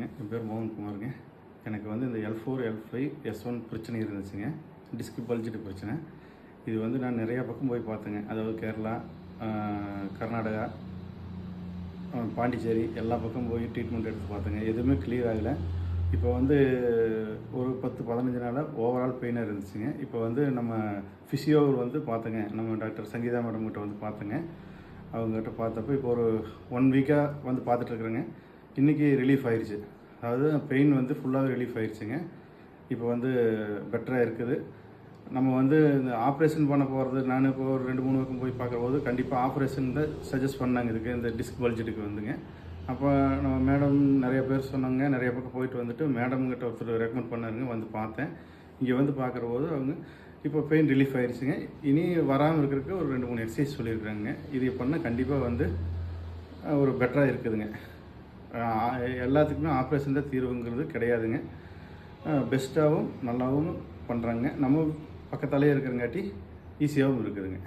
வணக்கங்க. என் பேர் மோகன்குமாருங்க. எனக்கு வந்து இந்த L4, L5, S1 பிரச்சனை இருந்துச்சுங்க. டிஸ்க் பல்ஜிட்டு பிரச்சனை. இது வந்து நான் நிறையா பக்கம் போய் பார்த்தேங்க. அதாவது கேரளா, கர்நாடகா, பாண்டிச்சேரி எல்லா பக்கம் போய் ட்ரீட்மெண்ட் எடுத்து பார்த்தேங்க. எதுவுமே கிளியர் ஆகலை. இப்போ வந்து ஒரு 10-15 நாளாக ஓவரால் பெயினாக இருந்துச்சுங்க. இப்போ வந்து நம்ம ஃபிசியோ வந்து பார்த்தேங்க. நம்ம டாக்டர் சங்கீதா மேடம் கிட்ட வந்து பார்த்தேங்க. அவங்ககிட்ட பார்த்தப்போ இப்போ ஒரு 1 வீக்காக வந்து பார்த்துட்ருக்குறேங்க. இன்றைக்கி ரிலீஃப் ஆயிடுச்சு. அதாவது பெயின் வந்து ஃபுல்லாகவே ரிலீஃப் ஆயிடுச்சுங்க. இப்போ வந்து பெட்டராக இருக்குது. நம்ம வந்து இந்த ஆப்ரேஷன் பண்ண போகிறது, நான் இப்போ ஒரு 2-3 பக்கம் போய் பார்க்கும்போது கண்டிப்பாக ஆப்ரேஷன் தான் சஜஸ்ட் பண்ணாங்க இதுக்கு, இந்த டிஸ்க் பல்ஜிட்டுக்கு வந்துங்க. அப்போ நம்ம மேடம் நிறைய பேர் சொன்னாங்க, நிறைய பக்கம் போயிட்டு வந்துட்டு மேடம்கிட்ட ஒருத்தர் ரெக்கமெண்ட் பண்ணாருங்க. வந்து பார்த்தேன். இங்கே வந்து பார்க்குற போது அவங்க இப்போ பெயின் ரிலீஃப் ஆயிடுச்சுங்க. இனி வராமல் இருக்கிறதுக்கு ஒரு 2-3 எக்ஸசைஸ் சொல்லியிருக்காங்க. இது பண்ணால் கண்டிப்பாக வந்து ஒரு பெட்டராக இருக்குதுங்க. எல்லாத்துக்குமே ஆப்ரேஷன் தான் தீர்வுங்கிறது கிடையாதுங்க. பெஸ்ட்டாகவும் நல்லாவும் பண்ணுறாங்க. நம்ம பக்கத்தாலே இருக்கிறங்காட்டி ஈஸியாகவும் இருக்குதுங்க.